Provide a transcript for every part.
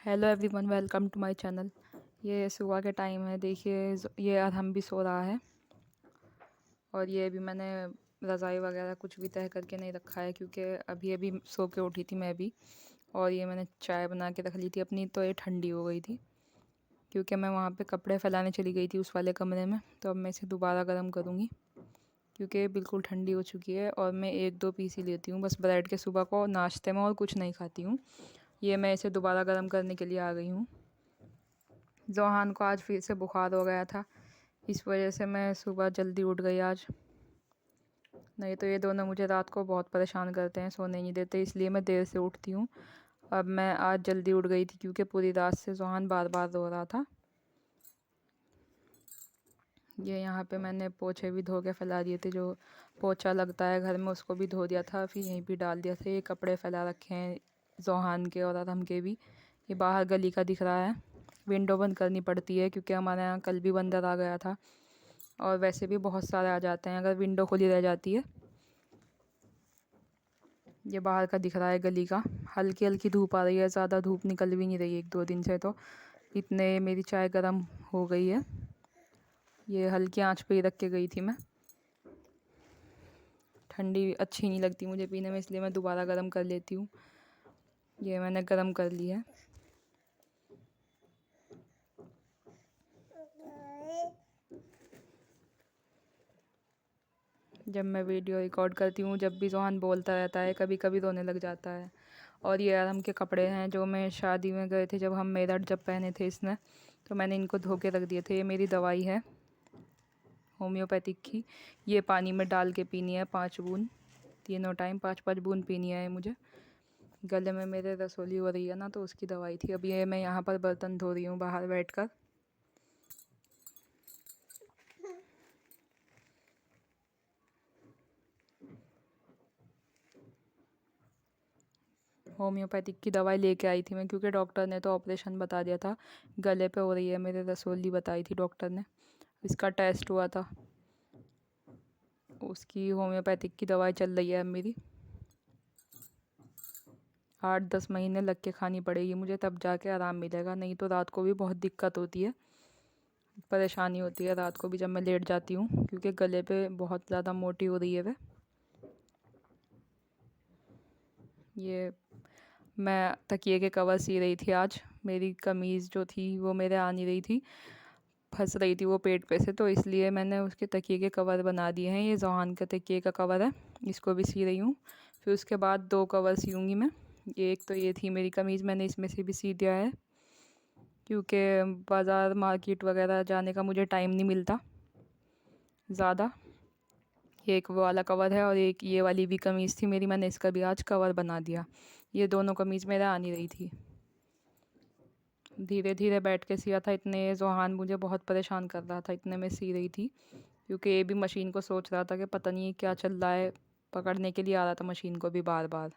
Hello everyone, welcome to my channel. ये सुबह के टाइम है। देखिए ये अरहम भी सो रहा है और ये अभी मैंने रज़ाई वगैरह कुछ भी तह करके नहीं रखा है क्योंकि अभी अभी सो के उठी थी मैं भी। और ये मैंने चाय बना के रख ली थी अपनी, तो ये ठंडी हो गई थी क्योंकि मैं वहाँ पे कपड़े फैलाने चली गई थी उस वाले कमरे में। तो अब मैं इसे दोबारा गर्म करूँगी क्योंकि बिल्कुल ठंडी हो चुकी है। और मैं 1-2 पीस ही लेती हूँ बस ब्रेड के सुबह को नाश्ते में, और कुछ नहीं खाती हूँ। ये मैं इसे दोबारा गर्म करने के लिए आ गई हूँ। जोहान को आज फिर से बुखार हो गया था, इस वजह से मैं सुबह जल्दी उठ गई आज। नहीं तो ये दोनों मुझे रात को बहुत परेशान करते हैं, सोने नहीं देते, इसलिए मैं देर से उठती हूँ। अब मैं आज जल्दी उठ गई थी क्योंकि पूरी रात से जोहान बार बार रो रहा था। ये यहाँ पे मैंने पोछे भी धो के फैला दिए थे, जो पोछा लगता है घर में उसको भी धो दिया था, फिर यहीं भी डाल दिया था। ये कपड़े फैला रखे हैं जोहान के और आदम के भी। ये बाहर गली का दिख रहा है। विंडो बंद करनी पड़ती है क्योंकि हमारे यहाँ कल भी बंदर आ गया था, और वैसे भी बहुत सारे आ जाते हैं अगर विंडो खुली रह जाती है। ये बाहर का दिख रहा है गली का। हल्की हल्की धूप आ रही है, ज़्यादा धूप निकल भी नहीं रही 1-2 दिन से। तो इतने मेरी चाय गर्म हो गई है। ये हल्की आंच पे ही रख के गई थी मैं। ठंडी अच्छी नहीं लगती मुझे पीने में, इसलिए मैं दोबारा गर्म कर लेती हूँ। ये मैंने गर्म कर ली है। जब मैं वीडियो रिकॉर्ड करती हूँ, जब भी जोहान बोलता रहता है, कभी कभी रोने लग जाता है। और ये आराम के कपड़े हैं जो मैं शादी में गए थे, जब हम मेरठ जब पहने थे इसने, तो मैंने इनको धो के रख दिए थे। ये मेरी दवाई है होम्योपैथिक की। ये पानी में डाल के पीनी है 5 बूंद, तीनों टाइम 5-5 बूंद पीनी है मुझे। गले में मेरे रसोली हो रही है ना, तो उसकी दवाई थी। अब ये मैं यहाँ पर बर्तन धो रही हूँ बाहर बैठकर। होम्योपैथिक की दवाई लेके आई थी मैं क्योंकि डॉक्टर ने तो ऑपरेशन बता दिया था। गले पे हो रही है मेरे रसोली, बताई थी डॉक्टर ने। इसका टेस्ट हुआ था, उसकी होम्योपैथिक की दवाई चल रही है अब मेरी। 8-10 महीने लग के खानी पड़ेगी मुझे, तब जाके आराम मिलेगा। नहीं तो रात को भी बहुत दिक्कत होती है, परेशानी होती है रात को भी जब मैं लेट जाती हूँ, क्योंकि गले पे बहुत ज़्यादा मोटी हो रही है वह। ये मैं तकिए के कवर सी रही थी आज। मेरी कमीज़ जो थी वो मेरे आ नहीं रही थी, फंस रही थी वो पेट पे से, तो इसलिए मैंने उसके तकिए के कवर बना दिए हैं। ये जोहान का तकिए का कवर है, इसको भी सी रही हूँ। फिर उसके बाद 2 कवर सीऊँगी मैं। एक तो ये थी मेरी कमीज़, मैंने इसमें से भी सी दिया है क्योंकि बाज़ार मार्केट वगैरह जाने का मुझे टाइम नहीं मिलता ज़्यादा। ये एक वो वाला कवर है, और एक ये वाली भी कमीज़ थी मेरी, मैंने इसका भी आज कवर बना दिया। ये दोनों कमीज़ मेरे आ नहीं रही थी। धीरे धीरे बैठ के सिया था, इतने जोहान मुझे बहुत परेशान कर रहा था, इतने में सी रही थी। क्योंकि ये भी मशीन को सोच रहा था कि पता नहीं क्या चल रहा है, पकड़ने के लिए आ रहा था मशीन को भी बार बार।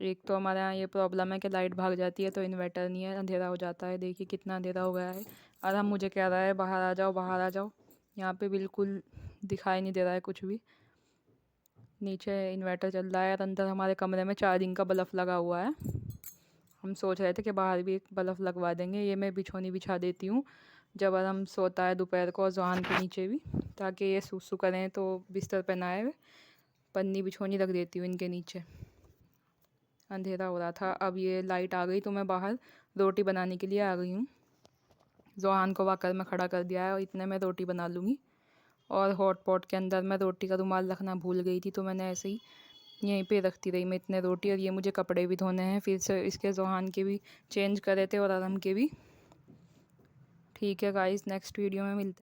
एक तो हमारे यहाँ ये प्रॉब्लम है कि लाइट भाग जाती है तो इन्वर्टर नहीं है, अंधेरा हो जाता है। देखिए कितना अंधेरा हो गया है। और हम मुझे कह रहा है बाहर आ जाओ, बाहर आ जाओ। यहाँ पे बिल्कुल दिखाई नहीं दे रहा है कुछ भी। नीचे इन्वर्टर चल रहा है और अंदर हमारे कमरे में चार्जिंग का बल्ब लगा हुआ है। हम सोच रहे थे कि बाहर भी एक बल्ब लगवा देंगे। ये मैं बिछोनी बिछा देती हूँ जब आराम सोता है दोपहर को, और जोहान के नीचे भी, ताकि ये सूसू करें तो बिस्तर पर ना आए। पन्नी बिछोनी रख देती हूँ इनके नीचे। अंधेरा हो रहा था, अब ये लाइट आ गई तो मैं बाहर रोटी बनाने के लिए आ गई हूँ। जोहान को वाकर में खड़ा कर दिया है और इतने में रोटी बना लूँगी। और हॉट पॉट के अंदर मैं रोटी का रुमाल रखना भूल गई थी, तो मैंने ऐसे ही यहीं पे रखती रही मैं इतने रोटी। और ये मुझे कपड़े भी धोने हैं फिर से, इसके जोहान के भी चेंज करे थे और आराम के भी। ठीक है गाइस, नेक्स्ट वीडियो में मिलते हैं।